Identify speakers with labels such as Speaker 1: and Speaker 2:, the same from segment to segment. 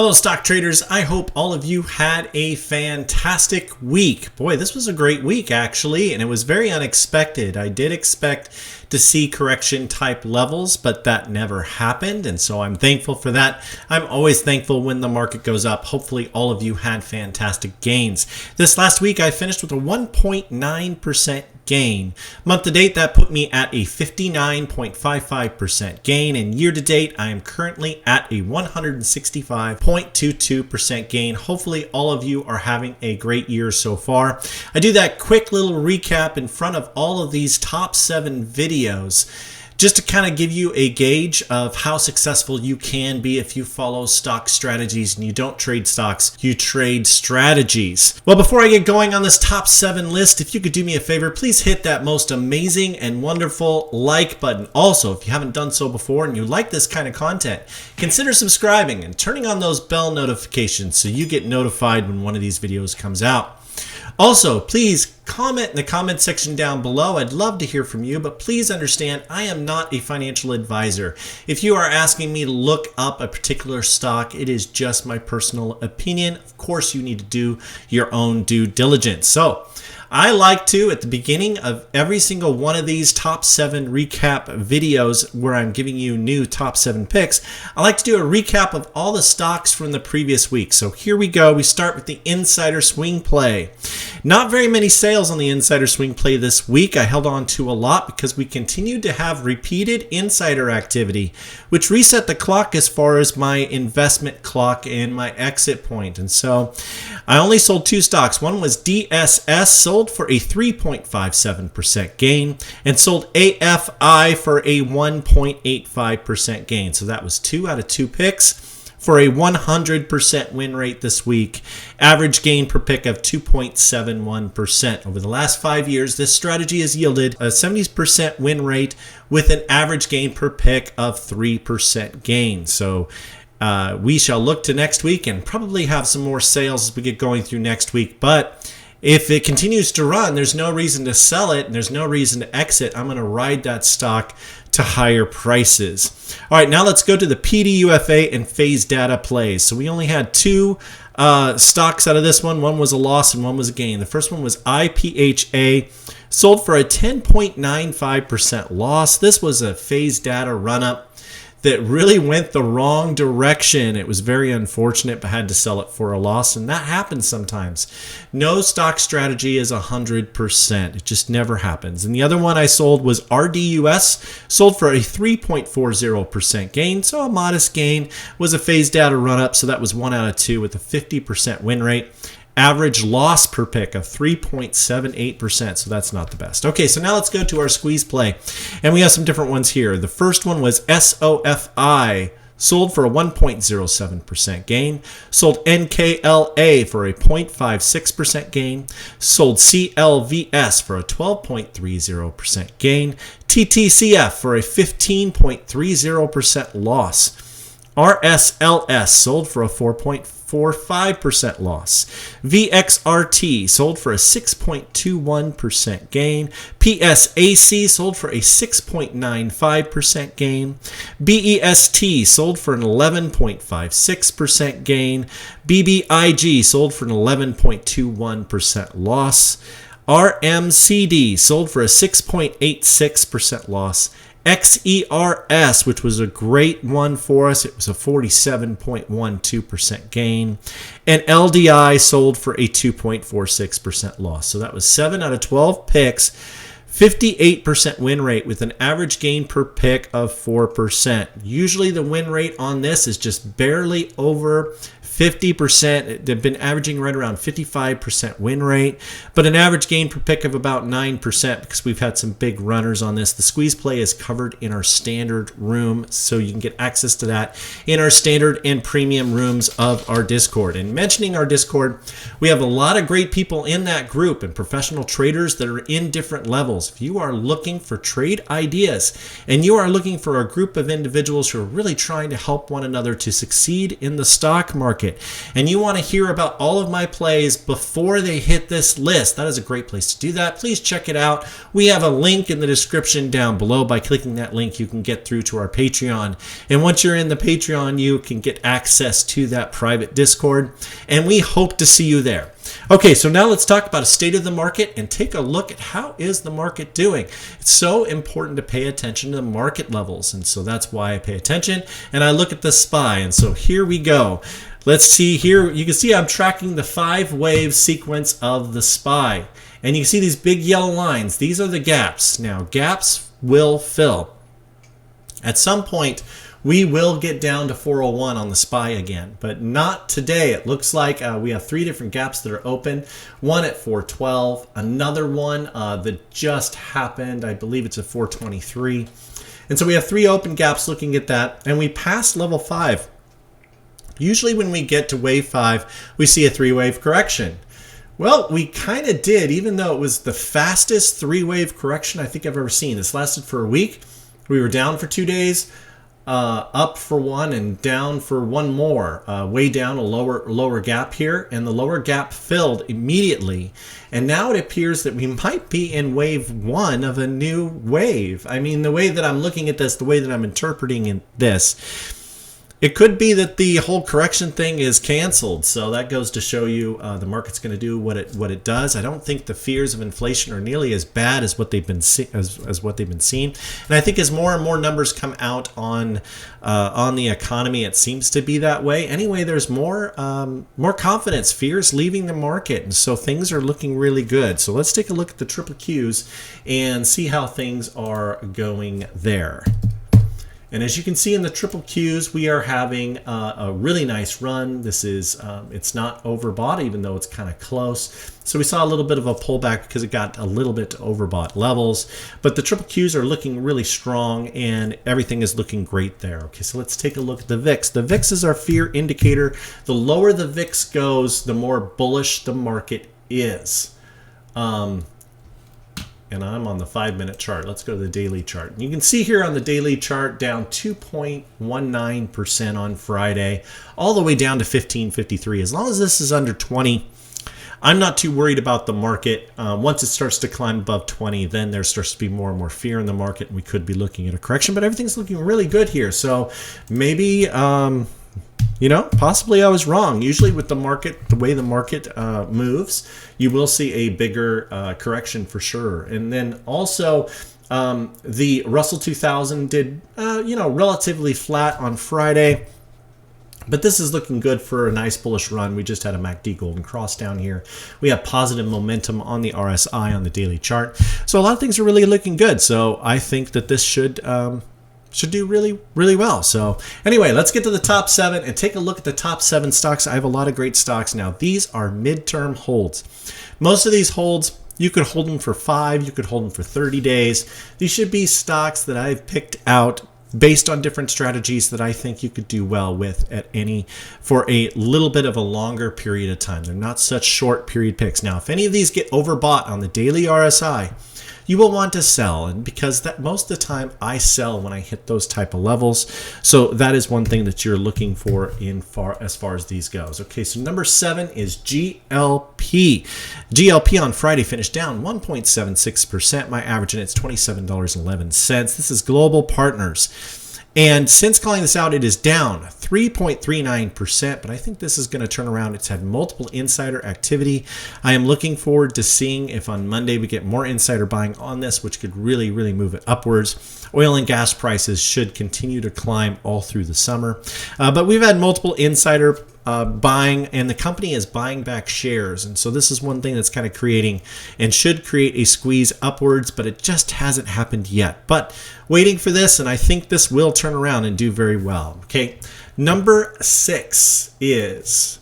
Speaker 1: Hello stock traders, I hope all of you had a fantastic week. Boy, this was a great week actually, and it was very unexpected. I did expect to see correction type levels, but that never happened, and so I'm thankful for that. I'm always thankful when the market goes up. Hopefully all of you had fantastic gains. This last week I finished with a 1.9% gain. Month to date, that put me at a 59.55% gain, and year to date I am currently at a 165.22% gain. Hopefully all of you are having a great year so far. I do that quick little recap in front of all of these top 7 videos just to kind of give you a gauge of how successful you can be if you follow stock strategies and you don't trade stocks, you trade strategies. Well, before I get going on this top 7 list, if you could do me a favor, please hit that most amazing and wonderful like button. Also, if you haven't done so before and you like this kind of content, consider subscribing and turning on those bell notifications so you get notified when one of these videos comes out. Also, please comment in the comment section down below. I'd love to hear from you, but please understand I am not a financial advisor. If you are asking me to look up a particular stock, it is just my personal opinion. Of course, you need to do your own due diligence. So I like to, at the beginning of every single one of these top 7 recap videos where I'm giving you new top 7 picks, I like to do a recap of all the stocks from the previous week. So here we go. We start with the insider swing play. Not very many sales on the insider swing play this week. I held on to a lot because we continued to have repeated insider activity, which reset the clock as far as my investment clock and my exit point. And so I only sold 2 stocks. One was DSS, sold for a 3.57% gain, and sold AFI for a 1.85% gain. So that was 2 out of 2 picks for a 100% win rate this week. Average gain per pick of 2.71%. Over the last 5 years, this strategy has yielded a 70% win rate with an average gain per pick of 3% gain. So we shall look to next week and probably have some more sales as we get going through next week. But if it continues to run, there's no reason to sell it and there's no reason to exit. I'm going to ride that stock to higher prices. All right, now let's go to the PDUFA and phase data plays. So we only had 2 stocks out of this one. One was a loss and one was a gain. The first one was IPHA, sold for a 10.95% loss. This was a phase data run-up that really went the wrong direction. It was very unfortunate, but had to sell it for a loss, and that happens sometimes. No stock strategy is 100%. It just never happens. And the other one I sold was RDUS, sold for a 3.40% gain, so a modest gain. Was a phase data run-up, so that was 1 out of 2 with a 50% win rate. Average loss per pick of 3.78%, so that's not the best. Okay, so now let's go to our squeeze play, and we have some different ones here. The first one was SOFI, sold for a 1.07% gain, sold NKLA for a 0.56% gain, sold CLVS for a 12.30% gain, TTCF for a 15.30% loss, RSLS sold for a 4.45% loss. VXRT sold for a 6.21% gain. PSAC sold for a 6.95% gain. BEST sold for an 11.56% gain. BBIG sold for an 11.21% loss. RMCD sold for a 6.86% loss. XERS, which was a great one for us, it was a 47.12% gain, and LDI sold for a 2.46% loss. So that was 7 out of 12 picks, 58% win rate with an average gain per pick of 4%. Usually the win rate on this is just barely over 50%. They've been averaging right around 55% win rate, but an average gain per pick of about 9% because we've had some big runners on this. The squeeze play is covered in our standard room, so you can get access to that in our standard and premium rooms of our Discord. And mentioning our Discord, we have a lot of great people in that group and professional traders that are in different levels. If you are looking for trade ideas and you are looking for a group of individuals who are really trying to help one another to succeed in the stock market, market and you want to hear about all of my plays before they hit this list, that is a great place to do that. Please check it out. We have a link in the description down below. By clicking that link, you can get through to our Patreon. And once you're in the Patreon, you can get access to that private Discord. And we hope to see you there. Okay, so now let's talk about a state of the market and take a look at how is the market doing. It's so important to pay attention to the market levels, and so that's why I pay attention and I look at the SPY. And so here we go. Let's see here. You can see I'm tracking the 5-wave sequence of the SPY, and you can see these big yellow lines. These are the gaps. Now, gaps will fill. At some point, we will get down to 401 on the SPY again, but not today. It looks like we have 3 different gaps that are open. One at 412, another one that just happened. I believe it's at 423. And so we have 3 open gaps looking at that, and we passed level 5. Usually when we get to wave 5, we see a 3-wave correction. Well, we kind of did, even though it was the fastest 3-wave correction I think I've ever seen. This lasted for a week. We were down for 2 days. Up for 1 and down for 1 more, way down a lower gap here, and the lower gap filled immediately, and now it appears that we might be in wave 1 of a new wave. I mean, the way that I'm looking at this, the way that I'm interpreting this, it could be that the whole correction thing is canceled. So that goes to show you the market's going to do what it does. I don't think the fears of inflation are nearly as bad as what they've been as what they've been seeing. And I think as more and more numbers come out on the economy, it seems to be that way. Anyway, there's more confidence. Fears leaving the market, and so things are looking really good. So let's take a look at the triple Qs and see how things are going there. And as you can see in the triple Qs, we are having a really nice run. This is, it's not overbought, even though it's kind of close. So we saw a little bit of a pullback because it got a little bit to overbought levels. But the triple Qs are looking really strong and everything is looking great there. Okay, so let's take a look at the VIX. The VIX is our fear indicator. The lower the VIX goes, the more bullish the market is. And I'm on the 5-minute chart. Let's go to the daily chart. You can see here on the daily chart down 2.19% on Friday, all the way down to 1553. As long as this is under 20, I'm not too worried about the market. Once it starts to climb above 20, then there starts to be more and more fear in the market, and we could be looking at a correction, but everything's looking really good here. So maybe, you know, possibly I was wrong. Usually with the market, the way the market moves, you will see a bigger correction for sure. And then also the Russell 2000 did, you know, relatively flat on Friday. But this is looking good for a nice bullish run. We just had a MACD golden cross down here. We have positive momentum on the RSI on the daily chart. So a lot of things are really looking good. So I think that this should do really, really well. So anyway, let's get to the top 7 and take a look at the top 7 stocks. I have a lot of great stocks now. These are midterm holds. Most of these holds, you could hold them for 5, you could hold them for 30 days. These should be stocks that I've picked out based on different strategies that I think you could do well with for a little bit of a longer period of time. They're not such short period picks. Now, if any of these get overbought on the daily RSI, you will want to sell, and because that most of the time I sell when I hit those type of levels. So that is one thing that you're looking for as far as these goes. Okay, so number 7 is GLP. GLP on Friday finished down 1.76%. My average in it's $27.11. This is Global Partners. And since calling this out, it is down 3.39%, but I think this is going to turn around. It's had multiple insider activity. I am looking forward to seeing if on Monday we get more insider buying on this, which could really, really move it upwards. Oil and gas prices should continue to climb all through the summer. But we've had multiple insider buying, and the company is buying back shares. And so this is one thing that's kind of creating and should create a squeeze upwards, but it just hasn't happened yet. But waiting for this, and I think this will turn around and do very well. Okay, number 6 is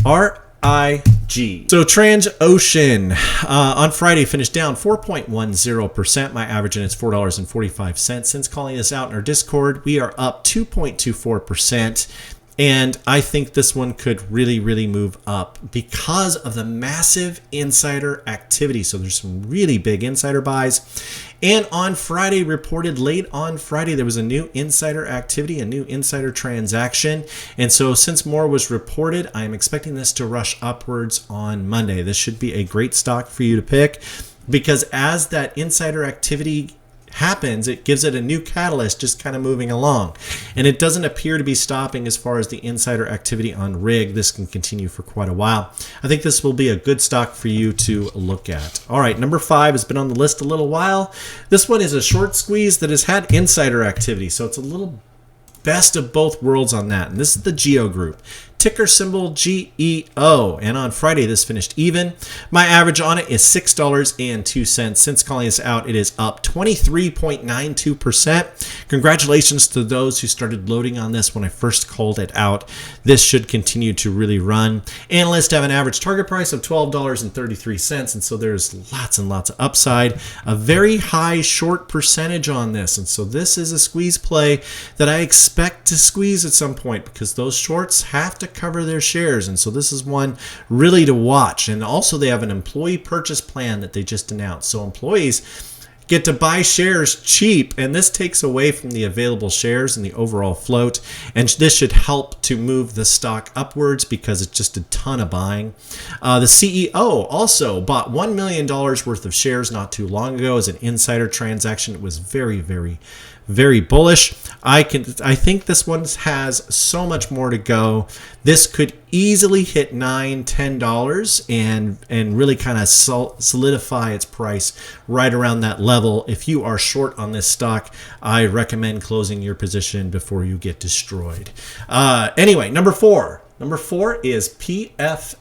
Speaker 1: RIG. So Transocean on Friday finished down 4.10%. My average in it's $4.45. Since calling this out in our Discord, we are up 2.24%. And I think this one could really, really move up because of the massive insider activity. So there's some really big insider buys. And on Friday, reported late on Friday, there was a new insider activity, a new insider transaction. And so since more was reported, I am expecting this to rush upwards on Monday. This should be a great stock for you to pick because as that insider activity happens, it gives it a new catalyst just kind of moving along. And it doesn't appear to be stopping as far as the insider activity on RIG. This can continue for quite a while. I think this will be a good stock for you to look at. All right, number 5 has been on the list a little while. This one is a short squeeze that has had insider activity, so it's a little best of both worlds on that. And this is the Geo Group. Ticker symbol GEO, and on Friday this finished even. My average on it is $6.02. Since calling this out, it is up 23.92%. Congratulations to those who started loading on this when I first called it out. This should continue to really run. Analysts have an average target price of $12.33, and so there's lots and lots of upside. A very high short percentage on this, and so this is a squeeze play that I expect to squeeze at some point because those shorts have to cover their shares, and so this is one really to watch. And also they have an employee purchase plan that they just announced, so employees get to buy shares cheap, and this takes away from the available shares and the overall float, and this should help to move the stock upwards because it's just a ton of buying. The CEO also bought $1 million worth of shares not too long ago as an insider transaction. It was very, very, very bullish. I think this one has so much more to go. This could easily hit $9, $10 and really kind of solidify its price right around that level. If you are short on this stock, I recommend closing your position before you get destroyed. Anyway, number 4. Number 4 is PFSI.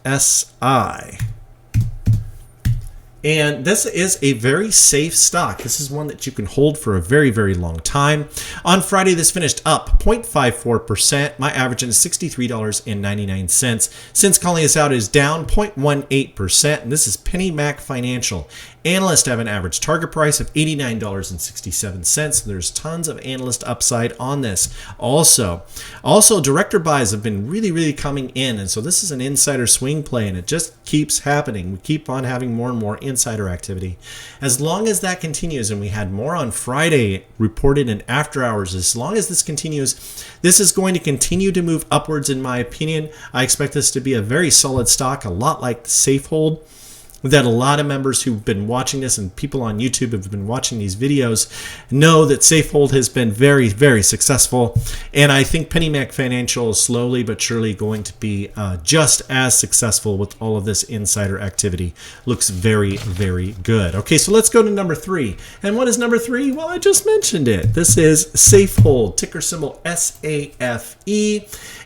Speaker 1: And this is a very safe stock. This is one that you can hold for a very, very long time. On Friday, this finished up 0.54%. My average is $63.99. Since calling this out, it is down 0.18%. And this is PennyMac Financial. Analysts have an average target price of $89.67. There's tons of analyst upside on this. Also, director buys have been really, really coming in. And so this is an insider swing play, and it just keeps happening. We keep on having more and more insider activity. As long as that continues, and we had more on Friday reported in after hours, as long as this continues, this is going to continue to move upwards in my opinion. I expect this to be a very solid stock, a lot like the Safehold, that a lot of members who've been watching this and people on YouTube have been watching these videos know that Safehold has been very, very successful. And I think PennyMac Financial is slowly but surely going to be just as successful with all of this insider activity. Looks very, very good. Okay, so let's go to number 3. And what is number 3? Well, I just mentioned it. This is Safehold, ticker symbol SAFE.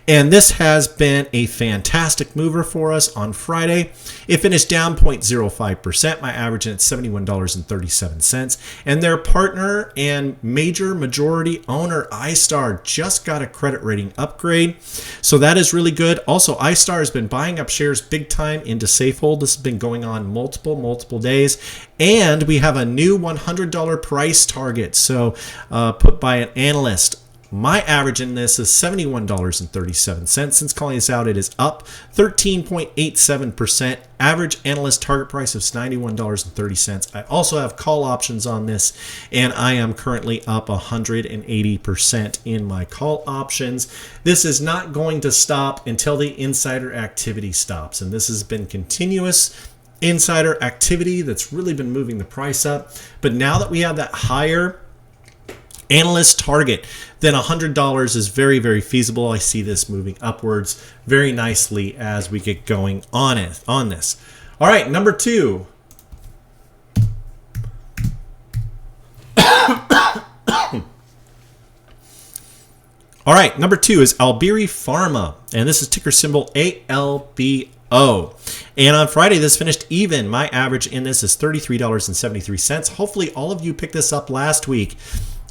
Speaker 1: And this has been a fantastic mover for us on Friday. It finished down 0.05%. My average at $71.37. And their partner and major majority owner, iStar, just got a credit rating upgrade. So that is really good. Also, iStar has been buying up shares big time into Safehold. This has been going on multiple days. And we have a new $100 price target. So put by an analyst. My average in this is $71.37. Since calling this out, it is up 13.87%. Average analyst target price is $91.30. I also have call options on this, and I am currently up 180% in my call options. This is not going to stop until the insider activity stops, and this has been continuous insider activity that's really been moving the price up. But now that we have that higher analyst target, then $100 is very, very feasible. I see this moving upwards very nicely as we get going on this. All right, number 2. All right, number 2 is Albiri Pharma, and this is ticker symbol ALBO. And on Friday, this finished even. My average in this is $33.73. Hopefully, all of you picked this up last week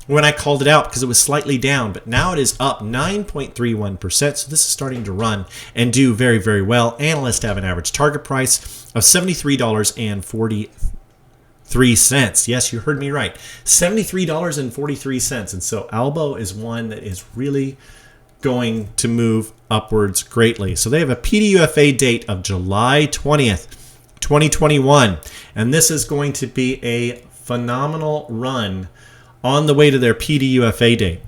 Speaker 1: when I called it out because it was slightly down, but now it is up 9.31%. So this is starting to run and do very, very well. Analysts have an average target price of $73.43. Yes, you heard me right. $73.43. And so ALBO is one that is really going to move upwards greatly. So they have a PDUFA date of July 20th, 2021. And this is going to be a phenomenal run on the way to their PDUFA date.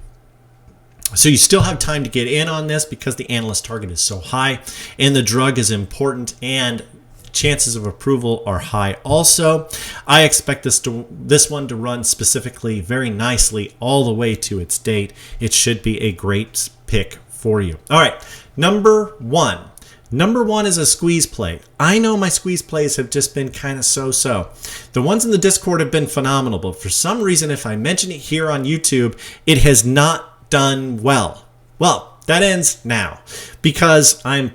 Speaker 1: So you still have time to get in on this because the analyst target is so high and the drug is important and chances of approval are high also. I expect this one to run specifically very nicely all the way to its date. It should be a great pick for you. All right, number one. Number one is a squeeze play. I know my squeeze plays have just been kind of so-so. The ones in the Discord have been phenomenal, but for some reason, if I mention it here on YouTube, it has not done well. Well, that ends now because I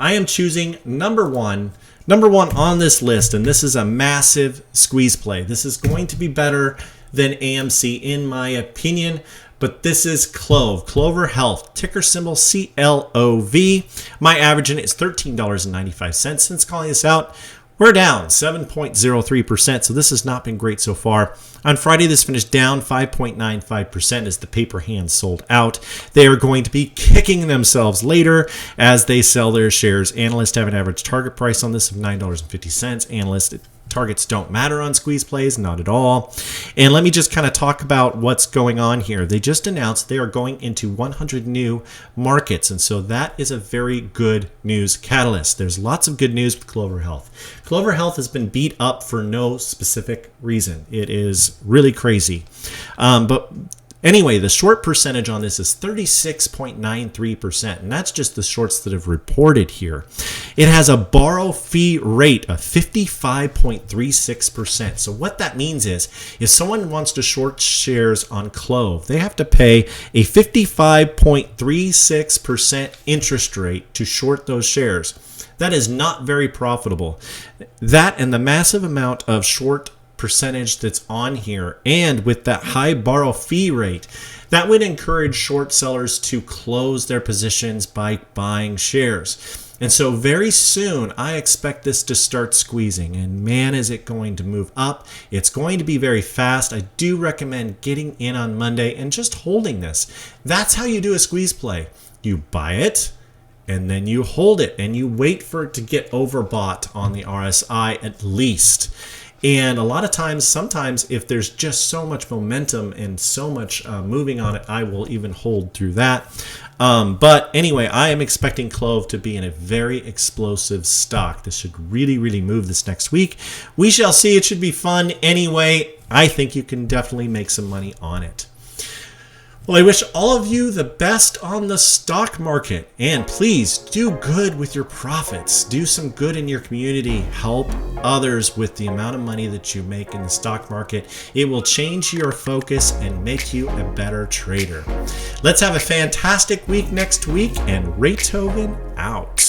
Speaker 1: am choosing number one on this list, and this is a massive squeeze play. This is going to be better than AMC in my opinion, but this is Clove, Clover Health, ticker symbol CLOV. My average in it is $13.95. Since calling this out, we're down 7.03%, so this has not been great so far. On Friday, this finished down 5.95% as the paper hands sold out. They are going to be kicking themselves later as they sell their shares. Analysts have an average target price on this of $9.50. Analysts targets don't matter on squeeze plays, not at all. And let me just kind of talk about what's going on here. They just announced they are going into 100 new markets, and so that is a very good news catalyst. There's lots of good news with Clover Health. Clover Health has been beat up for no specific reason. It is really crazy. But anyway, the short percentage on this is 36.93%, and that's just the shorts that have reported here. It has a borrow fee rate of 55.36%. So what that means is if someone wants to short shares on Clove, they have to pay a 55.36% interest rate to short those shares. That is not very profitable. That and the massive amount of short percentage that's on here, and with that high borrow fee rate, that would encourage short sellers to close their positions by buying shares. And so very soon, I expect this to start squeezing, and man, is it going to move up. It's going to be very fast. I do recommend getting in on Monday and just holding this. That's how you do a squeeze play. You buy it, and then you hold it, and you wait for it to get overbought on the RSI at least. And a lot of times, sometimes if there's just so much momentum and so much moving on it, I will even hold through that. But anyway, I am expecting Clove to be in a very explosive stock. This should really, really move this next week. We shall see. It should be fun anyway. I think you can definitely make some money on it. Well, I wish all of you the best on the stock market, and please do good with your profits. Do some good in your community. Help others with the amount of money that you make in the stock market. It will change your focus and make you a better trader. Let's have a fantastic week next week, and Raythoven out.